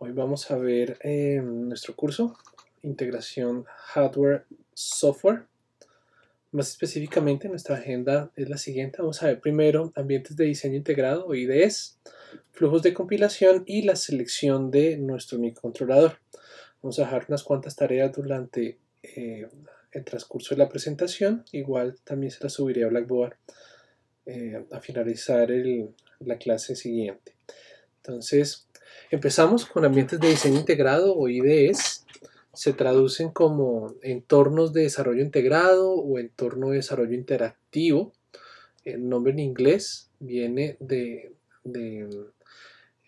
Hoy vamos a ver nuestro curso, integración hardware-software. Más específicamente, nuestra agenda es la siguiente. Vamos a ver primero ambientes de diseño integrado o IDEs, flujos de compilación y la selección de nuestro microcontrolador. Vamos a dejar unas cuantas tareas durante el transcurso de la presentación. Igual también se las subiré a Blackboard a finalizar la clase siguiente. Entonces, empezamos con ambientes de diseño integrado o IDEs. Se traducen como entornos de desarrollo integrado o entorno de desarrollo interactivo. El nombre en inglés viene de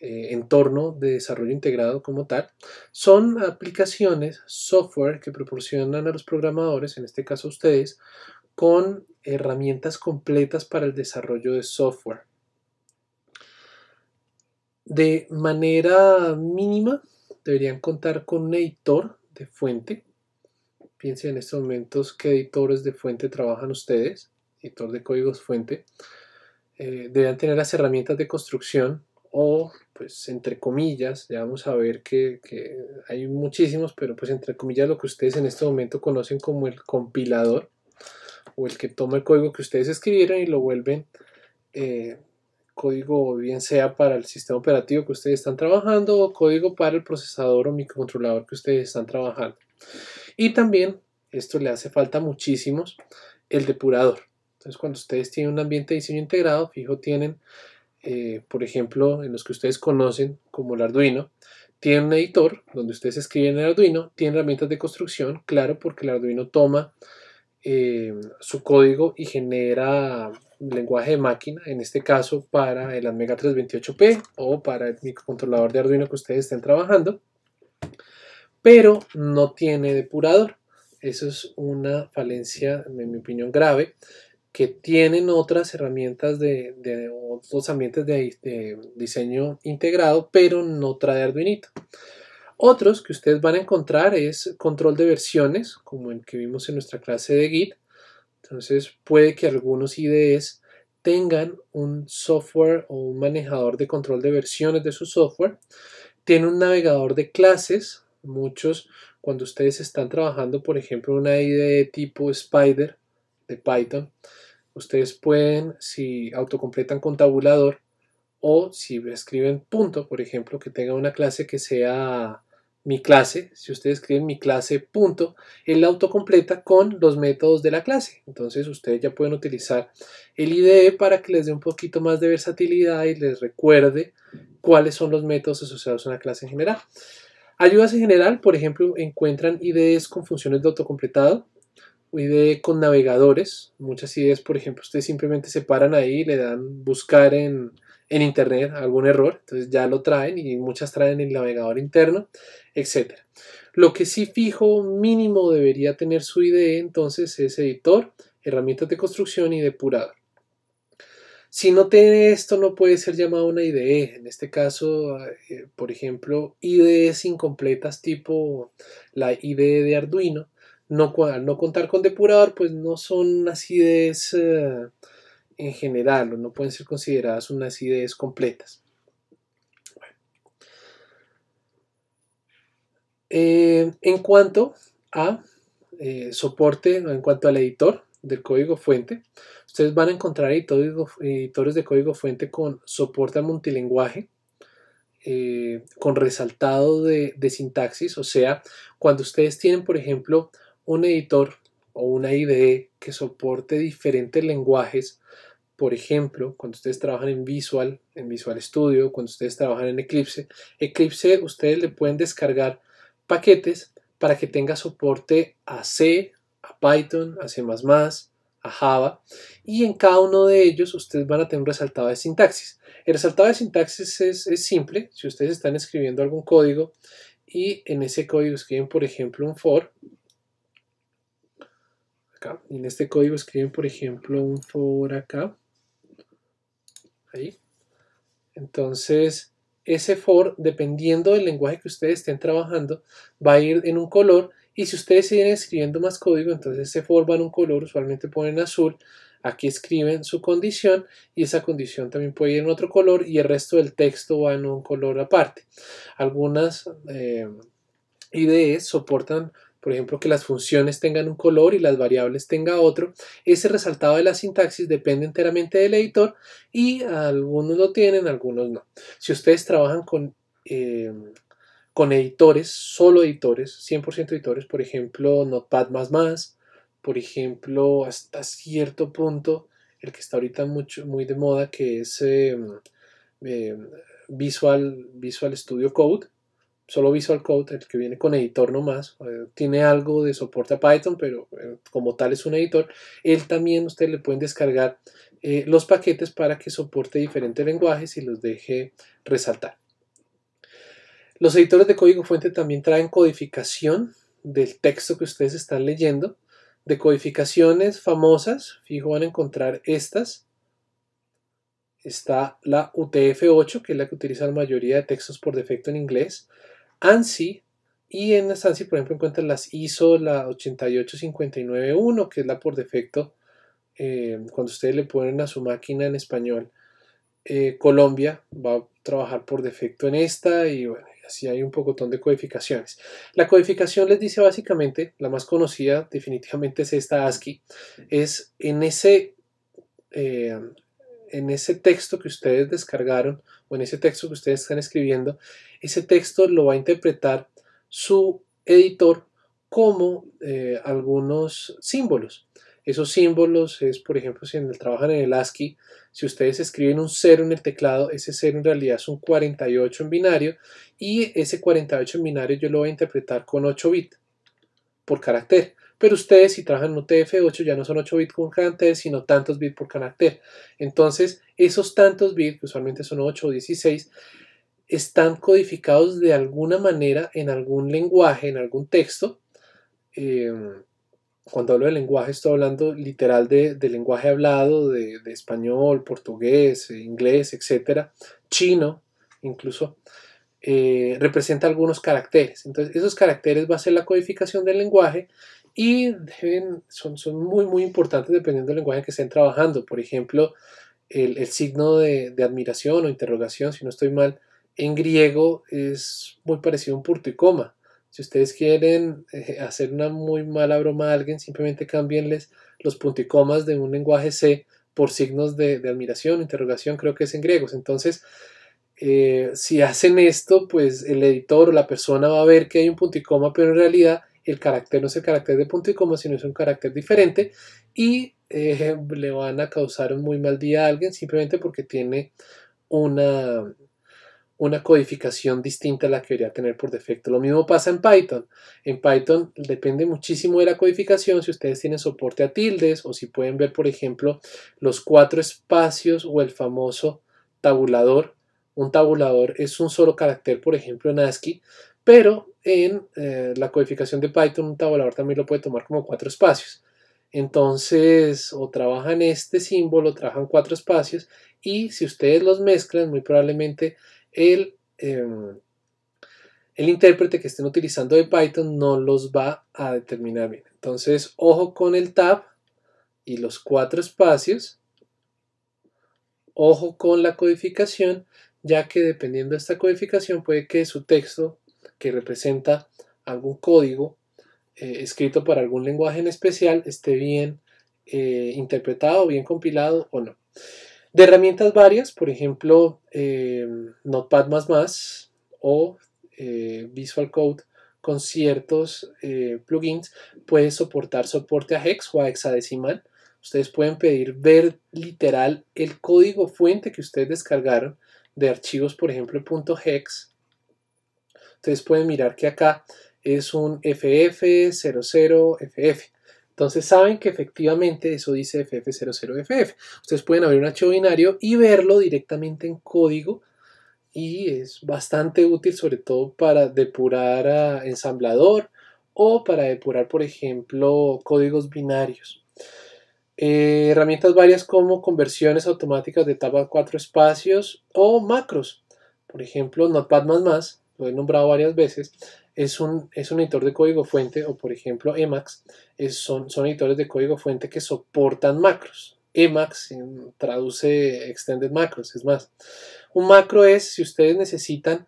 entorno de desarrollo integrado como tal. Son aplicaciones, software que proporcionan a los programadores, en este caso a ustedes, con herramientas completas para el desarrollo de software. De manera mínima deberían contar con un editor de fuente. Piensen en estos momentos qué editores de fuente trabajan ustedes, editor de códigos fuente. Deberían tener las herramientas de construcción o, pues, entre comillas, ya vamos a ver que hay muchísimos, pero pues entre comillas lo que ustedes en este momento conocen como el compilador o el que toma el código que ustedes escribieron y lo vuelven código bien sea para el sistema operativo que ustedes están trabajando o código para el procesador o microcontrolador que ustedes están trabajando. Y también, esto le hace falta muchísimos, el depurador. Entonces, cuando ustedes tienen un ambiente de diseño integrado, fijo, tienen, por ejemplo, en los que ustedes conocen como el Arduino, tienen un editor donde ustedes escriben en el Arduino, tienen herramientas de construcción, claro, porque el Arduino toma su código y genera lenguaje de máquina, en este caso para el Atmega 328P o para el microcontrolador de Arduino que ustedes estén trabajando, pero no tiene depurador. Eso es una falencia, en mi opinión, grave, que tienen otras herramientas de otros ambientes de diseño integrado, pero no trae Arduinito. Otros que ustedes van a encontrar es control de versiones, como el que vimos en nuestra clase de Git. Entonces puede que algunos IDEs tengan un software o un manejador de control de versiones de su software. Tiene un navegador de clases. Muchos, cuando ustedes están trabajando, por ejemplo, una IDE tipo Spider de Python, ustedes pueden, si autocompletan con tabulador o si escriben punto, por ejemplo, que tenga una clase que sea mi clase, si ustedes escriben mi clase punto, él la autocompleta con los métodos de la clase. Entonces ustedes ya pueden utilizar el IDE para que les dé un poquito más de versatilidad y les recuerde cuáles son los métodos asociados a una clase en general. Ayudas en general, por ejemplo, encuentran IDEs con funciones de autocompletado, IDE con navegadores. Muchas IDEs, por ejemplo, ustedes simplemente se paran ahí y le dan buscar en internet algún error, entonces ya lo traen y muchas traen el navegador interno, etc. Lo que sí fijo mínimo debería tener su IDE entonces es editor, herramientas de construcción y depurador. Si no tiene esto, no puede ser llamado una IDE. En este caso, por ejemplo, IDEs incompletas tipo la IDE de Arduino, al no contar con depurador, pues no son unas IDEs en general, o no pueden ser consideradas unas IDEs completas. En cuanto a soporte, en cuanto al editor del código fuente, ustedes van a encontrar editores de código fuente con soporte a multilenguaje, con resaltado de sintaxis, o sea, cuando ustedes tienen, por ejemplo, un editor o una IDE que soporte diferentes lenguajes. Por ejemplo, cuando ustedes trabajan en Visual Studio, cuando ustedes trabajan en Eclipse ustedes le pueden descargar paquetes para que tenga soporte a C, a Python, a C++, a Java, y en cada uno de ellos ustedes van a tener un resaltado de sintaxis. El resaltado de sintaxis es simple. Si ustedes están escribiendo algún código y en ese código escriben, por ejemplo, un for, acá, y en este código escriben, por ejemplo, un for acá, ahí. Entonces, ese for, dependiendo del lenguaje que ustedes estén trabajando, va a ir en un color, y si ustedes siguen escribiendo más código, entonces ese for va en un color, usualmente ponen azul. Aquí escriben su condición y esa condición también puede ir en otro color y el resto del texto va en un color aparte. Algunas IDEs soportan, por ejemplo, que las funciones tengan un color y las variables tengan otro. Ese resaltado de la sintaxis depende enteramente del editor y algunos lo tienen, algunos no. Si ustedes trabajan con editores, solo editores, 100% editores, por ejemplo, Notepad++, por ejemplo, hasta cierto punto, el que está ahorita muy de moda, que es eh, Visual Studio Code, solo Visual Code, el que viene con editor nomás, tiene algo de soporte a Python, pero como tal es un editor. Él también ustedes le pueden descargar los paquetes para que soporte diferentes lenguajes y los deje resaltar. Los editores de código fuente también traen codificación del texto que ustedes están leyendo. De codificaciones famosas, fijo, van a encontrar estas. Está la UTF-8, que es la que utiliza la mayoría de textos por defecto en inglés. ANSI, y en las ANSI, por ejemplo, encuentran las ISO, la 88591, que es la por defecto cuando ustedes le ponen a su máquina en español. Colombia va a trabajar por defecto en esta y bueno, así hay un pocotón de codificaciones. La codificación les dice básicamente, la más conocida definitivamente es esta ASCII, es en ese texto que ustedes descargaron o en ese texto que ustedes están escribiendo, ese texto lo va a interpretar su editor como algunos símbolos. Esos símbolos es, por ejemplo, si trabajan en el ASCII, si ustedes escriben un 0 en el teclado, ese 0 en realidad es un 48 en binario y ese 48 en binario yo lo voy a interpretar con 8 bits por carácter. Pero ustedes si trabajan en UTF-8 ya no son 8 bits por carácter, sino tantos bits por carácter. Entonces, esos tantos bits, que usualmente son 8 o 16, están codificados de alguna manera en algún lenguaje, en algún texto. Cuando hablo de lenguaje estoy hablando literal de lenguaje hablado, de español, portugués, inglés, etcétera, chino incluso. Representa algunos caracteres. Entonces, esos caracteres va a ser la codificación del lenguaje y son muy importantes dependiendo del lenguaje en que estén trabajando. Por ejemplo, el signo de admiración o interrogación, si no estoy mal, en griego es muy parecido a un punto y coma. Si ustedes quieren hacer una muy mala broma a alguien, simplemente cámbienles los punticomas de un lenguaje C por signos de admiración, interrogación, creo que es en griegos. Entonces, si hacen esto, pues el editor o la persona va a ver que hay un punto y coma, pero en realidad el carácter no es el carácter de punto y coma, sino es un carácter diferente y le van a causar un muy mal día a alguien simplemente porque tiene una codificación distinta a la que debería tener por defecto. Lo mismo pasa en Python. En Python depende muchísimo de la codificación, si ustedes tienen soporte a tildes o si pueden ver, por ejemplo, los 4 espacios o el famoso tabulador. Un tabulador es un solo carácter, por ejemplo, en ASCII, pero en la codificación de Python un tabulador también lo puede tomar como 4 espacios. Entonces, o trabajan este símbolo, trabajan 4 espacios, y si ustedes los mezclan, muy probablemente el intérprete que estén utilizando de Python no los va a determinar bien. Entonces, ojo con el tab y los 4 espacios. Ojo con la codificación, ya que dependiendo de esta codificación puede que su texto, que representa algún código escrito para algún lenguaje en especial, esté bien interpretado, bien compilado o no. De herramientas varias, por ejemplo, Notepad++ o Visual Code con ciertos plugins puede soportar soporte a hex o a hexadecimal. Ustedes pueden pedir ver literal el código fuente que ustedes descargaron de archivos, por ejemplo, .hex. Ustedes pueden mirar que acá es un FF00FF. Entonces saben que efectivamente eso dice FF00FF. Ustedes pueden abrir un archivo binario y verlo directamente en código y es bastante útil sobre todo para depurar a ensamblador o para depurar, por ejemplo, códigos binarios. Herramientas varias como conversiones automáticas de tab a 4 espacios o macros. Por ejemplo, Notepad++, lo he nombrado varias veces, es un editor de código fuente, o por ejemplo Emacs, son editores de código fuente que soportan macros. Emacs traduce Extended Macros. Es más, un macro es si ustedes necesitan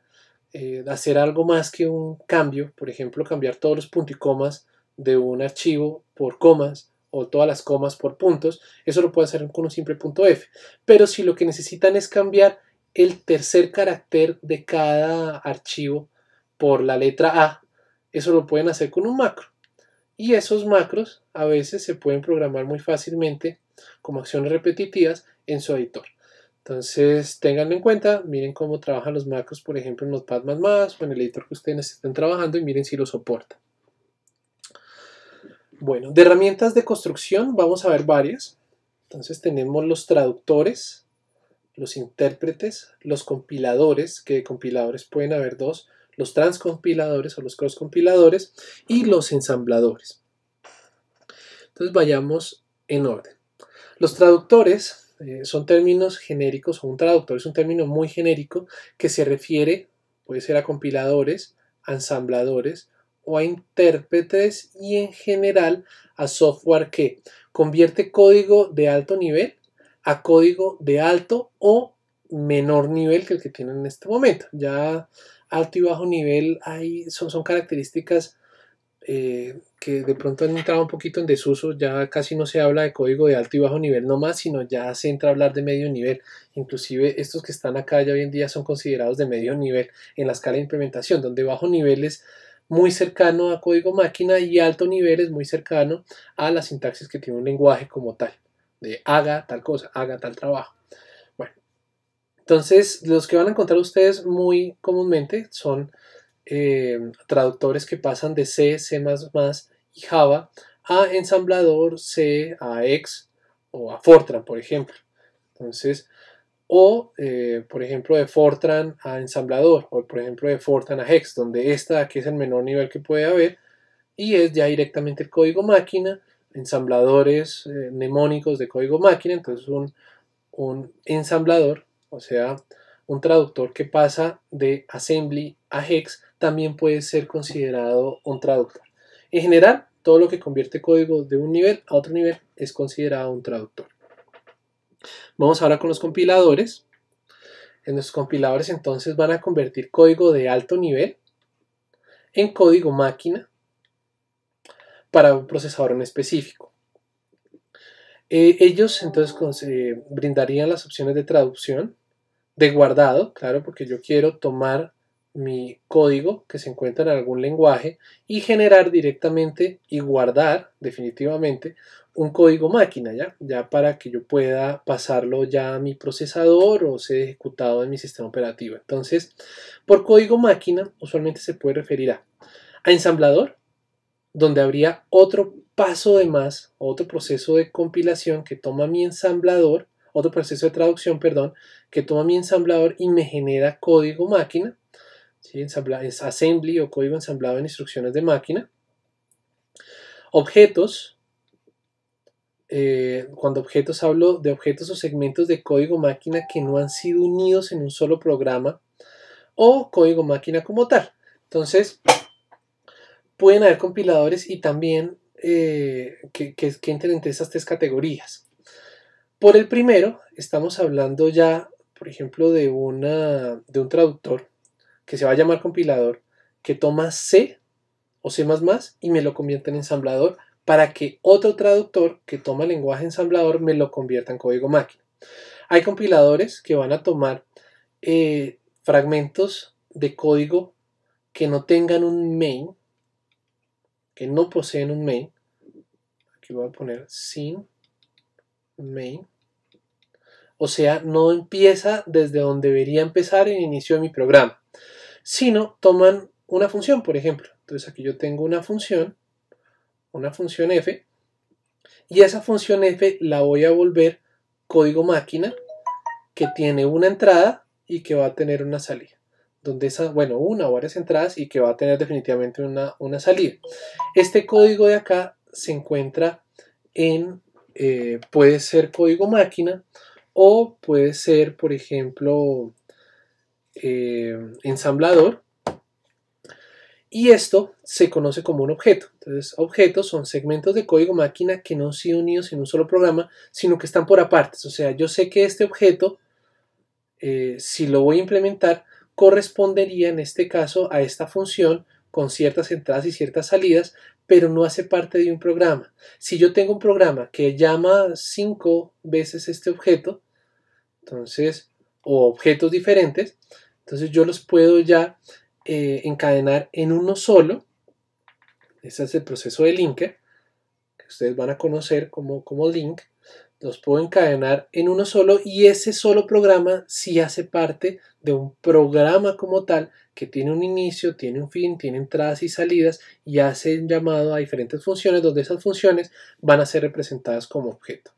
hacer algo más que un cambio, por ejemplo, cambiar todos los puntos y comas de un archivo por comas o todas las comas por puntos, eso lo puede hacer con un simple punto F. Pero si lo que necesitan es cambiar el tercer carácter de cada archivo por la letra A, eso lo pueden hacer con un macro. Y esos macros a veces se pueden programar muy fácilmente como acciones repetitivas en su editor. Entonces, ténganlo en cuenta, miren cómo trabajan los macros, por ejemplo, en Notepad++ o en el editor que ustedes estén trabajando y miren si lo soporta. Bueno, de herramientas de construcción vamos a ver varias. Entonces tenemos los traductores, los intérpretes, los compiladores, que de compiladores pueden haber dos, los transcompiladores o los crosscompiladores y los ensambladores. Entonces vayamos en orden. Los traductores son términos genéricos, o un traductor es un término muy genérico que se refiere, puede ser a compiladores, a ensambladores o a intérpretes y en general a software que convierte código de alto nivel a código de alto o menor nivel que el que tienen en este momento. Ya alto y bajo nivel son características que de pronto han entrado un poquito en desuso. Ya casi no se habla de código de alto y bajo nivel nomás, sino ya se entra a hablar de medio nivel. Inclusive estos que están acá ya hoy en día son considerados de medio nivel en la escala de implementación, donde bajo nivel es muy cercano a código máquina y alto nivel es muy cercano a la sintaxis que tiene un lenguaje como tal, de haga tal cosa, haga tal trabajo. Bueno, entonces los que van a encontrar ustedes muy comúnmente son traductores que pasan de C, C++ y Java a ensamblador, C, a X o a Fortran, por ejemplo. Entonces, o por ejemplo de Fortran a ensamblador, o por ejemplo de Fortran a Hex, donde esta aquí es el menor nivel que puede haber y es ya directamente el código máquina, ensambladores mnemónicos de código máquina. Entonces un ensamblador, o sea, un traductor que pasa de assembly a hex, también puede ser considerado un traductor. En general, todo lo que convierte código de un nivel a otro nivel es considerado un traductor. Vamos ahora con los compiladores. En los compiladores entonces van a convertir código de alto nivel en código máquina para un procesador en específico. Ellos entonces brindarían las opciones de traducción, de guardado, claro, porque yo quiero tomar mi código que se encuentra en algún lenguaje y generar directamente y guardar definitivamente un código máquina, ya para que yo pueda pasarlo ya a mi procesador o ser ejecutado en mi sistema operativo. Entonces, por código máquina usualmente se puede referir a ensamblador, donde habría otro paso de más, otro proceso de compilación que toma mi ensamblador, otro proceso de traducción, perdón, que toma mi ensamblador y me genera código máquina, ¿sí? Es assembly o código ensamblado en instrucciones de máquina. Objetos, cuando objetos hablo de objetos o segmentos de código máquina que no han sido unidos en un solo programa o código máquina como tal. Entonces, pueden haber compiladores y también que entren entre esas tres categorías. Por el primero, estamos hablando ya, por ejemplo, de un traductor que se va a llamar compilador, que toma C o C++ y me lo convierte en ensamblador para que otro traductor que toma el lenguaje ensamblador me lo convierta en código máquina. Hay compiladores que van a tomar fragmentos de código que no tengan un main, que no poseen un main. Aquí voy a poner sin main. O sea, no empieza desde donde debería empezar el inicio de mi programa, sino toman una función, por ejemplo. Entonces aquí yo tengo una función f, y esa función f la voy a volver código máquina que tiene una entrada y que va a tener una salida. Donde una o varias entradas y que va a tener definitivamente una salida. Este código de acá se encuentra en, puede ser código máquina o puede ser, por ejemplo, ensamblador. Y esto se conoce como un objeto. Entonces, objetos son segmentos de código máquina que no han sido unidos en un solo programa, sino que están por apartes. O sea, yo sé que este objeto, si lo voy a implementar, correspondería en este caso a esta función con ciertas entradas y ciertas salidas, pero no hace parte de un programa. Si yo tengo un programa que llama 5 veces este objeto, entonces, o objetos diferentes, entonces yo los puedo ya encadenar en uno solo. Ese es el proceso de linker, que ustedes van a conocer como link. Los puedo encadenar en uno solo y ese solo programa sí hace parte de un programa como tal que tiene un inicio, tiene un fin, tiene entradas y salidas y hace un llamado a diferentes funciones donde esas funciones van a ser representadas como objeto.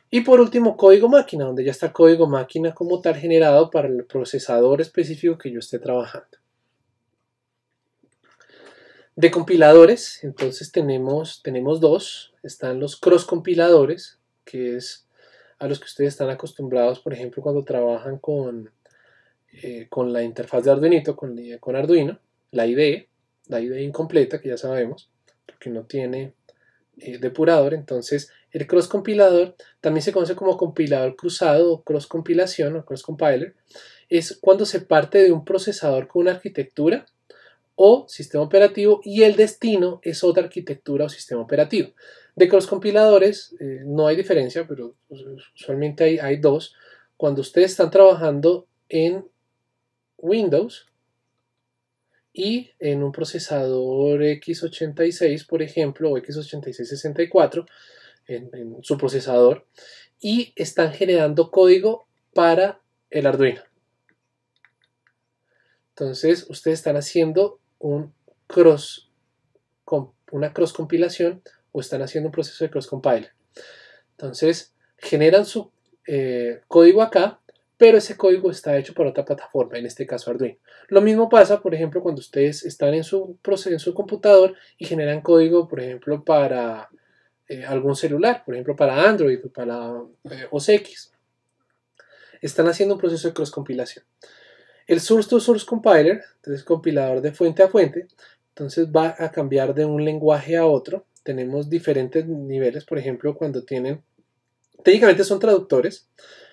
Y por último, código máquina, donde ya está código máquina como tal generado para el procesador específico que yo esté trabajando. De compiladores, entonces tenemos dos. Están los cross compiladores, que es a los que ustedes están acostumbrados, por ejemplo, cuando trabajan con la interfaz de Arduino, con Arduino, la IDE incompleta, que ya sabemos, porque no tiene depurador. Entonces, el cross compilador también se conoce como compilador cruzado o cross compilación o cross compiler. Es cuando se parte de un procesador con una arquitectura o sistema operativo y el destino es otra arquitectura o sistema operativo. De cross compiladores no hay diferencia, pero usualmente hay dos. Cuando ustedes están trabajando en Windows y en un procesador x86, por ejemplo, o x86-64, en su procesador, y están generando código para el Arduino. Entonces, ustedes están haciendo una cross compilación o están haciendo un proceso de cross compiler. Entonces, generan su código acá, pero ese código está hecho por otra plataforma, en este caso Arduino. Lo mismo pasa, por ejemplo, cuando ustedes están en su computador y generan código, por ejemplo, para algún celular, por ejemplo, para Android o para OS X. Están haciendo un proceso de cross compilación. El source to source compiler, entonces compilador de fuente a fuente, entonces va a cambiar de un lenguaje a otro. Tenemos diferentes niveles, por ejemplo, cuando tienen, técnicamente son traductores,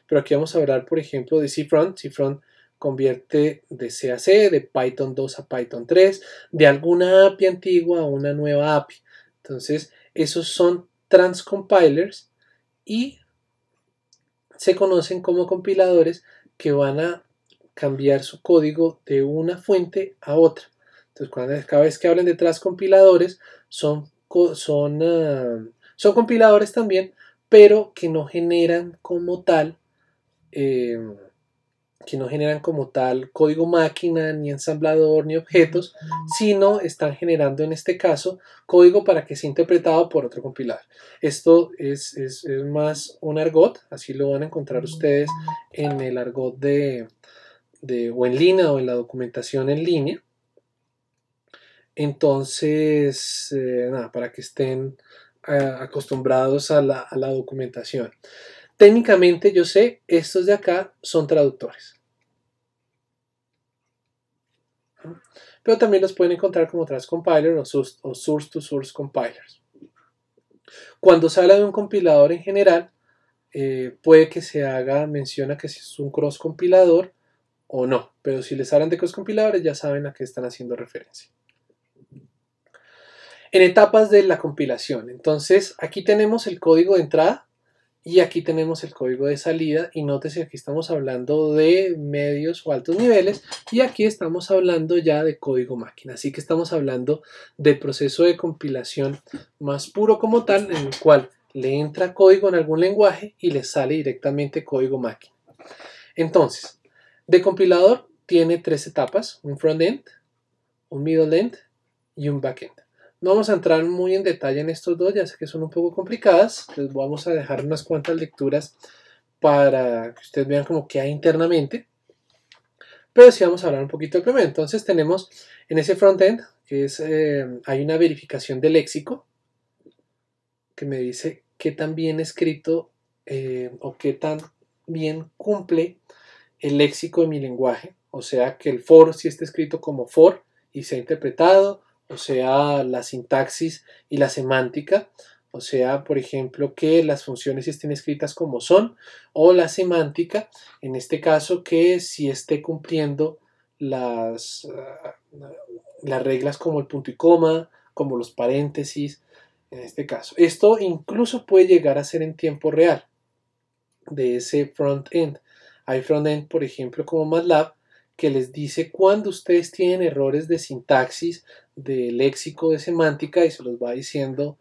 pero aquí vamos a hablar, por ejemplo, de cfront. Cfront convierte de C a C, de Python 2 a Python 3, de alguna API antigua a una nueva API. Entonces, esos son transcompilers y se conocen como compiladores que van a cambiar su código de una fuente a otra. Entonces, cada vez que hablen de transcompiladores, son compiladores también, pero que no generan como tal código máquina, ni ensamblador, ni objetos, sino están generando en este caso código para que sea interpretado por otro compilador. Esto es más un argot, así lo van a encontrar ustedes en el argot o en línea o en la documentación en línea. Entonces, nada, para que estén acostumbrados a la documentación. Técnicamente yo sé, estos de acá son traductores. Pero también los pueden encontrar como transcompiler o source to source compilers. Cuando se habla de un compilador en general, puede que se haga mención a que si es un cross compilador o no. Pero si les hablan de cross compiladores ya saben a qué están haciendo referencia. En etapas de la compilación. Entonces aquí tenemos el código de entrada. Y aquí tenemos el código de salida y nótese que aquí estamos hablando de medios o altos niveles y aquí estamos hablando ya de código máquina. Así que estamos hablando del proceso de compilación más puro como tal, en el cual le entra código en algún lenguaje y le sale directamente código máquina. Entonces, de compilador tiene tres etapas, un front-end, un middle-end y un back-end. No vamos a entrar muy en detalle en estos dos, ya sé que son un poco complicadas. Les vamos a dejar unas cuantas lecturas para que ustedes vean como qué hay internamente. Pero sí vamos a hablar un poquito del primero. Entonces tenemos en ese frontend, que es, hay una verificación de léxico, que me dice qué tan bien escrito o qué tan bien cumple el léxico de mi lenguaje. O sea que el for sí está escrito como for y sea interpretado, o sea la sintaxis y la semántica, o sea, por ejemplo, que las funciones estén escritas como son, o la semántica, en este caso, que si esté cumpliendo las reglas como el punto y coma, como los paréntesis, en este caso. Esto incluso puede llegar a ser en tiempo real de ese front-end. Hay front-end, por ejemplo, como MATLAB, que les dice cuando ustedes tienen errores de sintaxis, de léxico, de semántica, y se los va diciendo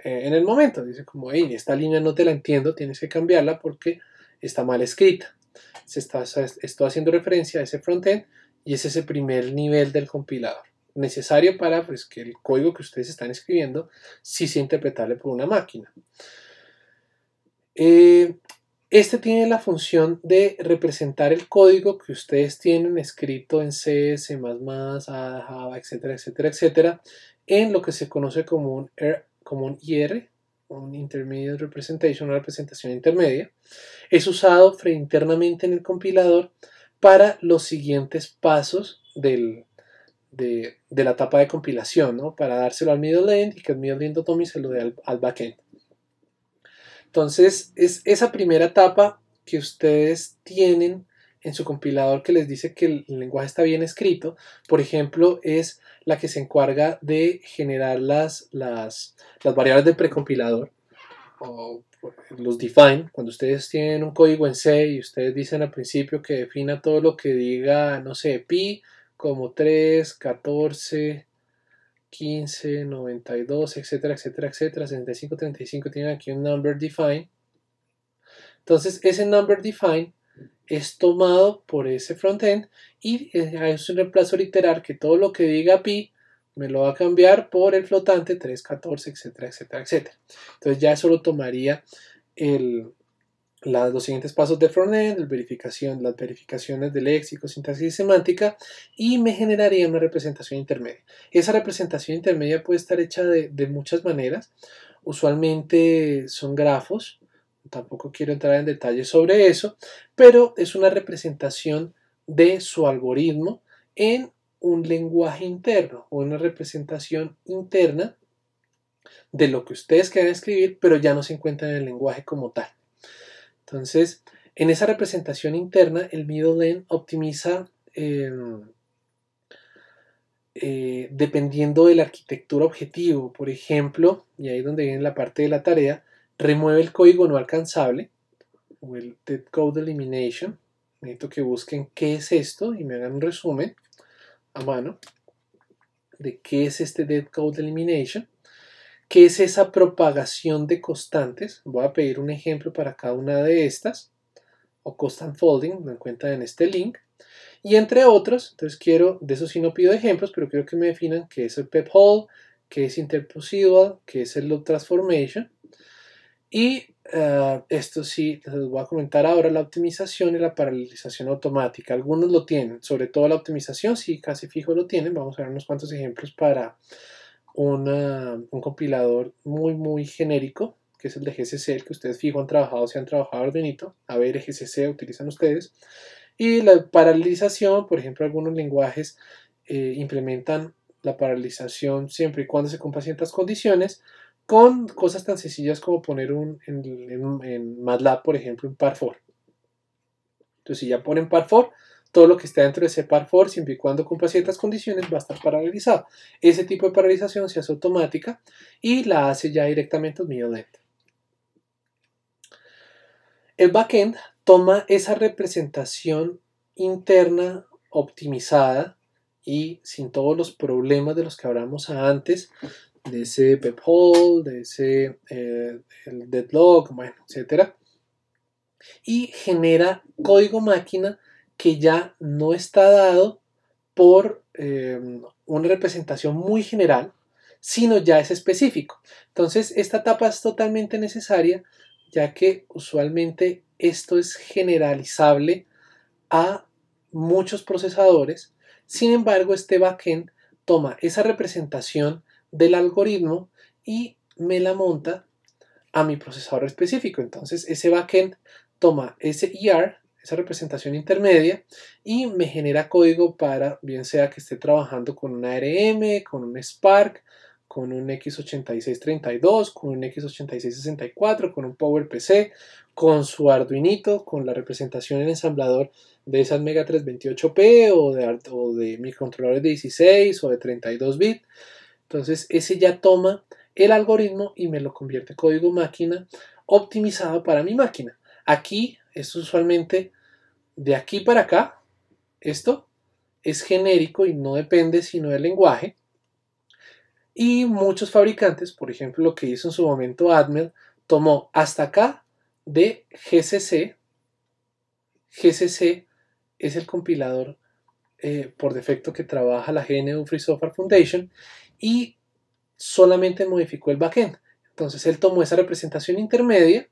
en el momento. Dice como, hey, esta línea no te la entiendo, tienes que cambiarla porque está mal escrita. Estoy haciendo referencia a ese front-end y ese es el primer nivel del compilador, necesario para pues, que el código que ustedes están escribiendo sí sea interpretable por una máquina. Este tiene la función de representar el código que ustedes tienen escrito en C, C++, Java, etcétera, etcétera, etcétera, en lo que se conoce como un IR, un Intermediate Representation, una representación intermedia. Es usado internamente en el compilador para los siguientes pasos de la etapa de compilación, ¿no? Para dárselo al middle end y que el middle end automate se lo dé al backend. Entonces, es esa primera etapa que ustedes tienen en su compilador que les dice que el lenguaje está bien escrito. Por ejemplo, es la que se encarga de generar las variables del precompilador, o los define. Cuando ustedes tienen un código en C y ustedes dicen al principio que defina todo lo que diga, no sé, pi como 3, 14... 15, 92, etcétera, etcétera, etcétera, 65, 35, tienen aquí un number define. Entonces, ese number define es tomado por ese frontend y es un reemplazo literal que todo lo que diga pi me lo va a cambiar por el flotante 3, 14, etcétera, etcétera, etcétera. Entonces, ya eso lo tomaría los siguientes pasos de frontend, las verificaciones de léxico, sintaxis y semántica, y me generaría una representación intermedia. Esa representación intermedia puede estar hecha de muchas maneras. Usualmente son grafos, tampoco quiero entrar en detalles sobre eso, pero es una representación de su algoritmo en un lenguaje interno o una representación interna de lo que ustedes quieran escribir, pero ya no se encuentra en el lenguaje como tal. Entonces, en esa representación interna, el middle end optimiza dependiendo de la arquitectura objetivo. Por ejemplo, y ahí es donde viene la parte de la tarea, remueve el código no alcanzable o el dead code elimination. Necesito que busquen qué es esto y me hagan un resumen a mano de qué es este dead code elimination. ¿Qué es esa propagación de constantes? Voy a pedir un ejemplo para cada una de estas, o constant folding, lo encuentran en este link, y entre otros. Entonces de eso sí no pido ejemplos, pero quiero que me definan qué es el pephole, qué es interprocedural, qué es el loop transformation, y esto sí, les voy a comentar ahora la optimización y la paralelización automática. Algunos lo tienen, sobre todo la optimización, sí, casi fijo lo tienen. Vamos a ver unos cuantos ejemplos para un compilador muy genérico, que es el de GCC, el que ustedes fijo han trabajado, si han trabajado Arduino, a ver, GCC utilizan ustedes. Y la paralelización, por ejemplo, algunos lenguajes implementan la paralelización siempre y cuando se cumplan ciertas condiciones, con cosas tan sencillas como poner en MATLAB, por ejemplo, un par for. Entonces, si ya ponen par for, todo lo que está dentro de ese par for, siempre y cuando cumpla ciertas condiciones, va a estar paralelizado. Ese tipo de paralelización se hace automática y la hace ya directamente el middle end. El backend toma esa representación interna optimizada y sin todos los problemas de los que hablamos antes, de ese pephole, de ese el deadlock, bueno, etcétera, y genera código máquina que ya no está dado por una representación muy general, sino ya es específico. Entonces, esta etapa es totalmente necesaria, ya que usualmente esto es generalizable a muchos procesadores. Sin embargo, este backend toma esa representación del algoritmo y me la monta a mi procesador específico. Entonces, ese backend toma ese ER, esa representación intermedia, y me genera código para, bien sea que esté trabajando con un ARM, con un Spark, con un x8632, con un x8664, con un PowerPC, con su Arduinito, con la representación en ensamblador de esas Mega 328P o de microcontroladores de 16 o de 32 bits. Entonces ese ya toma el algoritmo y me lo convierte en código máquina optimizado para mi máquina. Aquí es usualmente de aquí para acá. Esto es genérico y no depende sino del lenguaje. Y muchos fabricantes, por ejemplo lo que hizo en su momento Atmel, tomó hasta acá de GCC. GCC es el compilador por defecto que trabaja la GNU Free Software Foundation, y solamente modificó el backend. Entonces él tomó esa representación intermedia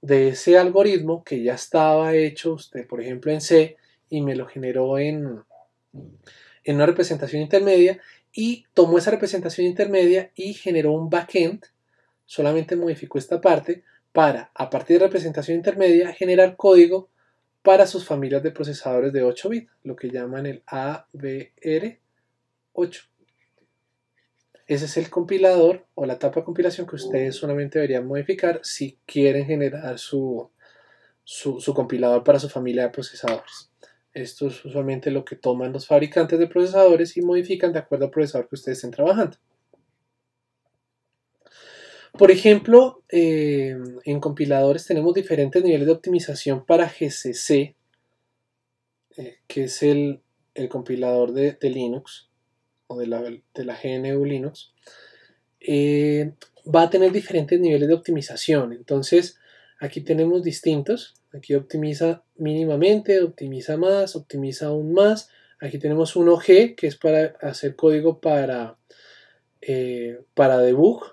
de ese algoritmo que ya estaba hecho, por ejemplo en C, y me lo generó en una representación intermedia, y tomó esa representación intermedia y generó un backend, solamente modificó esta parte para, a partir de representación intermedia, generar código para sus familias de procesadores de 8 bits, lo que llaman el ABR8. Ese es el compilador o la etapa de compilación que ustedes solamente deberían modificar si quieren generar su compilador para su familia de procesadores. Esto es usualmente lo que toman los fabricantes de procesadores y modifican de acuerdo al procesador que ustedes estén trabajando. Por ejemplo, en compiladores tenemos diferentes niveles de optimización para GCC, que es el compilador de Linux o de la GNU Linux. Va a tener diferentes niveles de optimización. Entonces, aquí tenemos distintos. Aquí optimiza mínimamente, optimiza más, optimiza aún más. Aquí tenemos un OG, que es para hacer código para debug.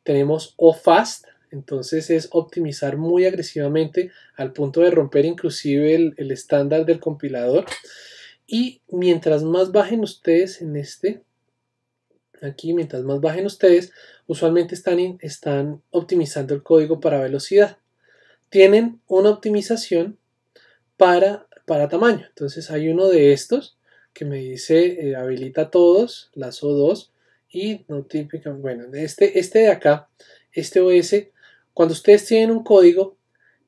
Tenemos OFAST, entonces es optimizar muy agresivamente al punto de romper inclusive el estándar del compilador. Y mientras más bajen ustedes en aquí, mientras más bajen ustedes, usualmente están optimizando el código para velocidad. Tienen una optimización para tamaño. Entonces hay uno de estos que me dice habilita todos, las O2, y notifica, bueno, este de acá, este OS, cuando ustedes tienen un código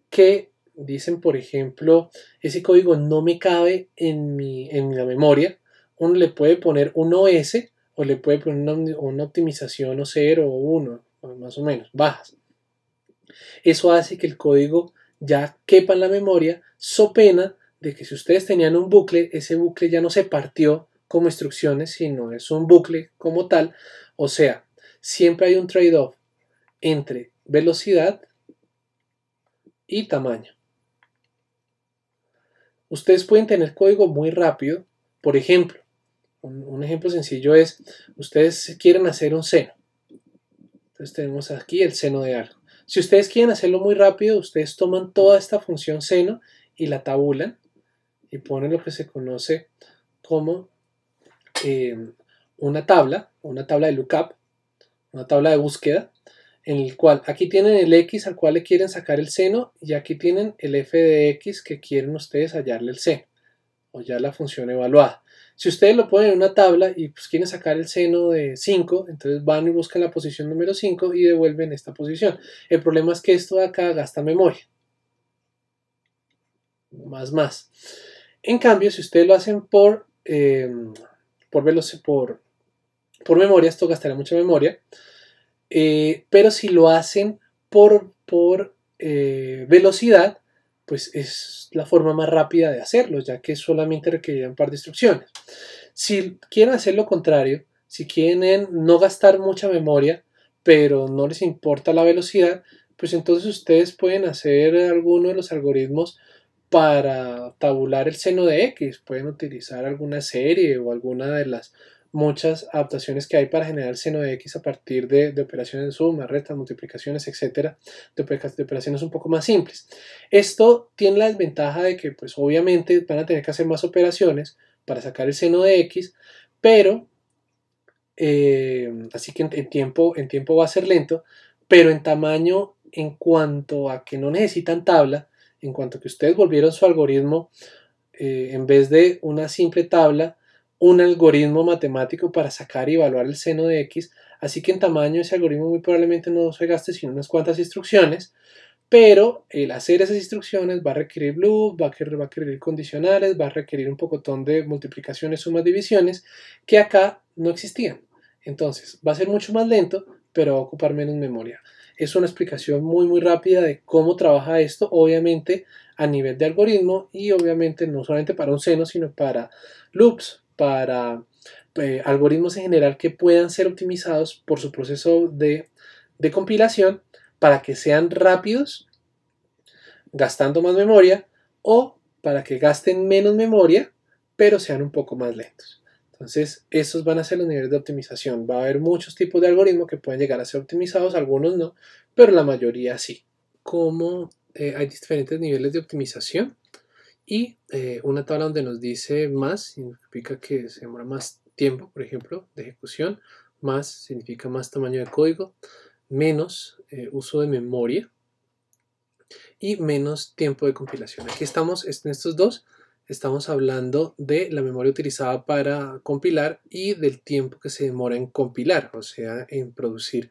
que dicen, por ejemplo, ese código no me cabe en la memoria, uno le puede poner un OS o le puede poner una optimización o 0 o 1, más o menos, bajas. Eso hace que el código ya quepa en la memoria, so pena de que si ustedes tenían un bucle, ese bucle ya no se partió como instrucciones, sino es un bucle como tal. O sea, siempre hay un trade-off entre velocidad y tamaño. Ustedes pueden tener código muy rápido. Por ejemplo, un ejemplo sencillo es, ustedes quieren hacer un seno. Entonces tenemos aquí el seno de algo. Si ustedes quieren hacerlo muy rápido, ustedes toman toda esta función seno y la tabulan y ponen lo que se conoce como una tabla de lookup, una tabla de búsqueda, en el cual aquí tienen el X al cual le quieren sacar el seno, y aquí tienen el f de X que quieren ustedes hallarle el seno, o ya la función evaluada. Si ustedes lo ponen en una tabla y pues quieren sacar el seno de 5, entonces van y buscan la posición número 5 y devuelven esta posición. El problema es que esto de acá gasta memoria. Más. En cambio, si ustedes lo hacen por memoria, esto gastará mucha memoria. Pero si lo hacen por velocidad, pues es la forma más rápida de hacerlo, ya que solamente requerirá un par de instrucciones. Si quieren hacer lo contrario, si quieren no gastar mucha memoria, pero no les importa la velocidad, pues entonces ustedes pueden hacer alguno de los algoritmos para tabular el seno de X. Pueden utilizar alguna serie o alguna de las muchas adaptaciones que hay para generar el seno de X a partir de operaciones de suma, restas, multiplicaciones, etcétera, de operaciones un poco más simples. Esto tiene la desventaja de que pues obviamente van a tener que hacer más operaciones para sacar el seno de X, pero así que en tiempo va a ser lento, pero en tamaño, en cuanto a que no necesitan tabla en cuanto que ustedes volvieron su algoritmo, en vez de una simple tabla, un algoritmo matemático para sacar y evaluar el seno de x, así que en tamaño ese algoritmo muy probablemente no se gaste sino unas cuantas instrucciones, pero el hacer esas instrucciones va a requerir loop, va a requerir condicionales, va a requerir un pocotón de multiplicaciones, sumas, divisiones, que acá no existían. Entonces va a ser mucho más lento, pero va a ocupar menos memoria. Es una explicación muy rápida de cómo trabaja esto, obviamente a nivel de algoritmo y obviamente no solamente para un seno, sino para loops, para algoritmos en general que puedan ser optimizados por su proceso de compilación para que sean rápidos, gastando más memoria, o para que gasten menos memoria, pero sean un poco más lentos. Entonces, esos van a ser los niveles de optimización. Va a haber muchos tipos de algoritmos que pueden llegar a ser optimizados, algunos no, pero la mayoría sí. Como hay diferentes niveles de optimización y una tabla donde nos dice más significa que se demora más tiempo, por ejemplo, de ejecución, más significa más tamaño de código, menos uso de memoria y menos tiempo de compilación. Aquí estamos, en estos dos, estamos hablando de la memoria utilizada para compilar y del tiempo que se demora en compilar, o sea, en producir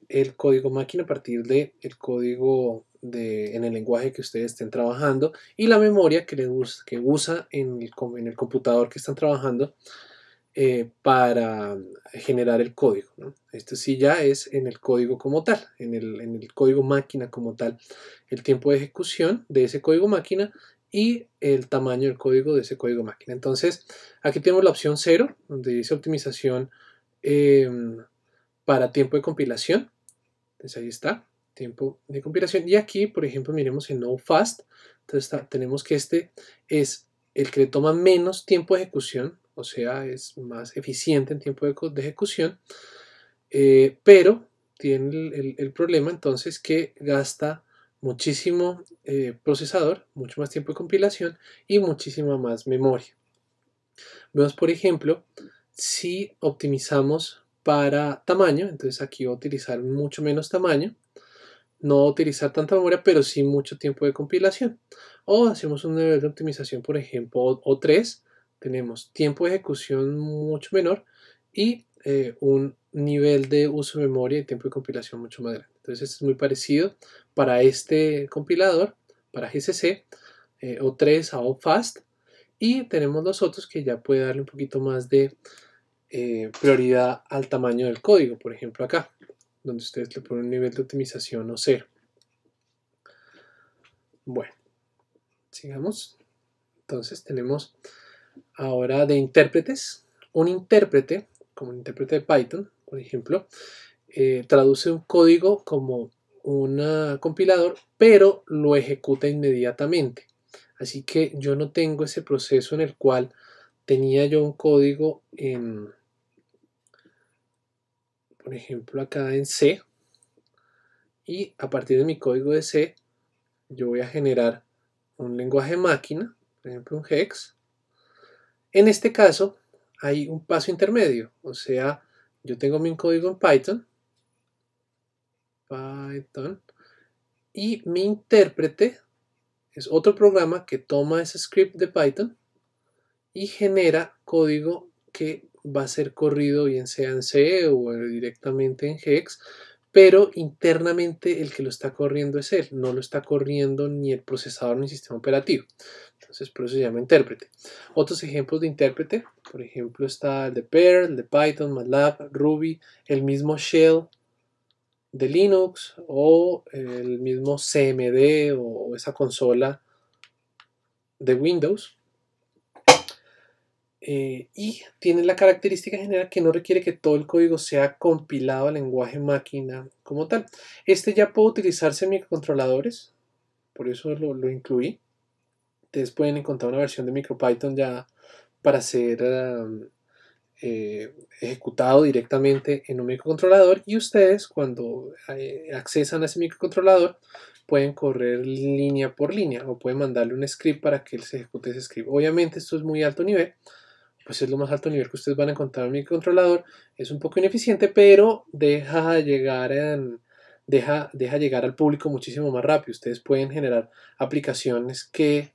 el código máquina a partir del código en el lenguaje que ustedes estén trabajando y la memoria que usa en el computador que están trabajando para generar el código, ¿no? Esto sí ya es en el código como tal, en el código máquina como tal, el tiempo de ejecución de ese código máquina y el tamaño del código de ese código máquina. Entonces, aquí tenemos la opción 0, donde dice optimización para tiempo de compilación. Entonces ahí está, tiempo de compilación. Y aquí, por ejemplo, miremos en No Fast. Entonces tenemos que este es el que le toma menos tiempo de ejecución, o sea, es más eficiente en tiempo de ejecución, pero tiene el problema entonces que gasta muchísimo procesador, mucho más tiempo de compilación y muchísima más memoria. Vemos, por ejemplo, si optimizamos para tamaño, entonces aquí voy a utilizar mucho menos tamaño, no voy a utilizar tanta memoria, pero sí mucho tiempo de compilación. O hacemos un nivel de optimización, por ejemplo, O3, tenemos tiempo de ejecución mucho menor y un nivel de uso de memoria y tiempo de compilación mucho más grande. Entonces es muy parecido para este compilador, para GCC, O3 a OFast, y tenemos los otros que ya puede darle un poquito más de prioridad al tamaño del código, por ejemplo acá, donde ustedes le ponen un nivel de optimización o 0. Bueno, sigamos. Entonces tenemos ahora de intérpretes. Un intérprete, como un intérprete de Python, por ejemplo, traduce un código como un compilador, pero lo ejecuta inmediatamente. Así que yo no tengo ese proceso en el cual tenía yo un código en, por ejemplo, acá en C, y a partir de mi código de C yo voy a generar un lenguaje máquina, por ejemplo un hex. En este caso hay un paso intermedio, o sea, yo tengo mi código en Python, y mi intérprete es otro programa que toma ese script de Python y genera código que va a ser corrido bien sea en C o directamente en hex, pero internamente el que lo está corriendo es él, no lo está corriendo ni el procesador ni el sistema operativo. Entonces por eso se llama intérprete. Otros ejemplos de intérprete, por ejemplo está el de Perl, el de Python, MATLAB, Ruby, el mismo Shell de Linux o el mismo CMD o esa consola de Windows. Y tiene la característica general que no requiere que todo el código sea compilado al lenguaje máquina como tal. Este ya puede utilizarse en microcontroladores, por eso lo incluí. Ustedes pueden encontrar una versión de MicroPython ya para ser ejecutado directamente en un microcontrolador, y ustedes cuando accesan a ese microcontrolador pueden correr línea por línea o pueden mandarle un script para que él se ejecute ese script. Obviamente esto es muy alto nivel, pues es lo más alto nivel que ustedes van a encontrar en mi controlador. Es un poco ineficiente, pero deja llegar deja llegar al público muchísimo más rápido. Ustedes pueden generar aplicaciones que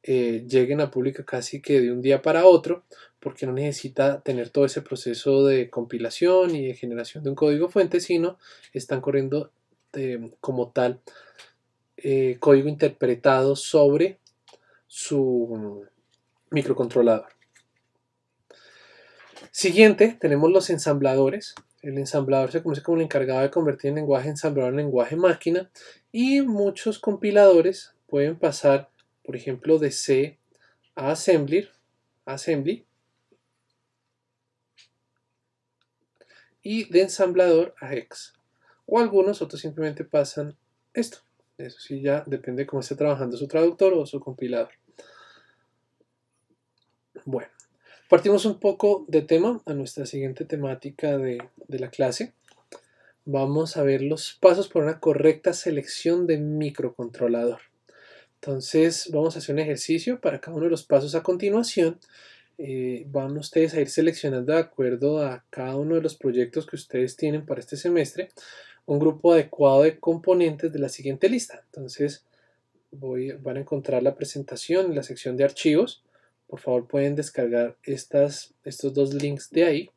lleguen al público casi que de un día para otro, porque no necesita tener todo ese proceso de compilación y de generación de un código fuente, sino están corriendo como tal código interpretado sobre su microcontrolador. Siguiente, tenemos los ensambladores. El ensamblador se conoce como el encargado de convertir el lenguaje ensamblador en lenguaje máquina, y muchos compiladores pueden pasar, por ejemplo, de C a Assembly, y de ensamblador a Hex. O algunos otros simplemente pasan esto. Eso sí, ya depende de cómo esté trabajando su traductor o su compilador. Bueno, partimos un poco de tema a nuestra siguiente temática de la clase. Vamos a ver los pasos para una correcta selección de microcontrolador. Entonces vamos a hacer un ejercicio para cada uno de los pasos a continuación. Van ustedes a ir seleccionando de acuerdo a cada uno de los proyectos que ustedes tienen para este semestre un grupo adecuado de componentes de la siguiente lista. Entonces van a encontrar la presentación en la sección de archivos. Por favor, pueden descargar estos dos links de ahí.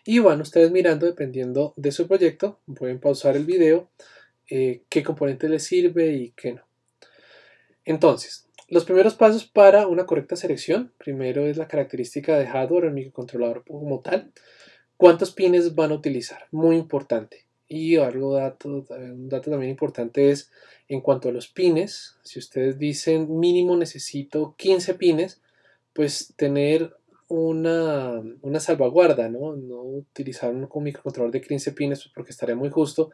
Y van ustedes mirando, dependiendo de su proyecto, pueden pausar el video, qué componente les sirve y qué no. Entonces, los primeros pasos para una correcta selección: primero es la característica de hardware, el microcontrolador como tal. ¿Cuántos pines van a utilizar? Muy importante. Y un dato también importante es en cuanto a los pines. Si ustedes dicen mínimo necesito 15 pines, pues tener una salvaguarda, ¿no? No utilizar un microcontrolador de 15 pines, pues porque estaría muy justo,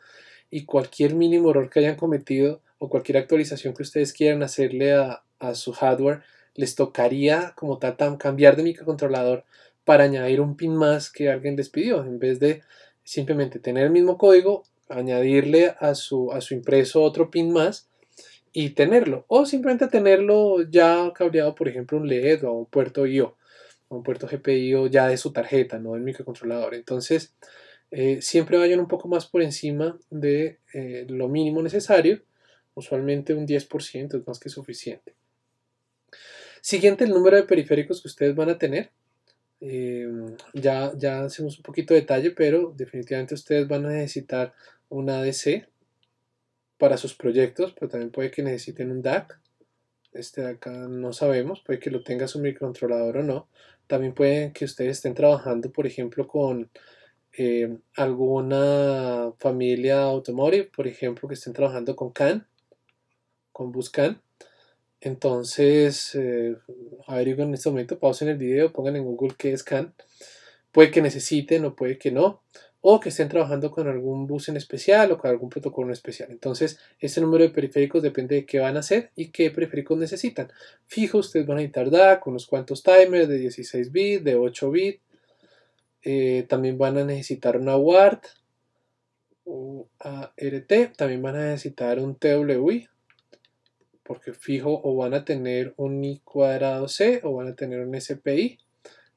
y cualquier mínimo error que hayan cometido o cualquier actualización que ustedes quieran hacerle a su hardware, les tocaría como tal cambiar de microcontrolador para añadir un pin más que alguien les pidió, en vez de simplemente tener el mismo código, añadirle a su impreso otro pin más y tenerlo, o simplemente tenerlo ya cableado, por ejemplo, un LED o un puerto I/O, un puerto GPIO ya de su tarjeta, no del microcontrolador. Entonces, siempre vayan un poco más por encima de lo mínimo necesario. Usualmente un 10% es más que suficiente. Siguiente, el número de periféricos que ustedes van a tener. Ya hacemos un poquito de detalle, pero definitivamente ustedes van a necesitar un ADC para sus proyectos, pero también puede que necesiten un DAC. Este de acá no sabemos, puede que lo tenga su microcontrolador o no. También puede que ustedes estén trabajando, por ejemplo, con alguna familia automotive, por ejemplo, que estén trabajando con CAN, con Buscan. Entonces, averigüen en este momento, pausen el video, pongan en Google qué es CAN. Puede que necesiten o puede que no, o que estén trabajando con algún bus en especial o con algún protocolo en especial. Entonces, ese número de periféricos depende de qué van a hacer y qué periféricos necesitan. Fijo, ustedes van a necesitar DAC, unos cuantos timers de 16 bits, de 8 bits. También van a necesitar una UART, también van a necesitar un TWI, porque fijo, o van a tener un I cuadrado C o van a tener un SPI.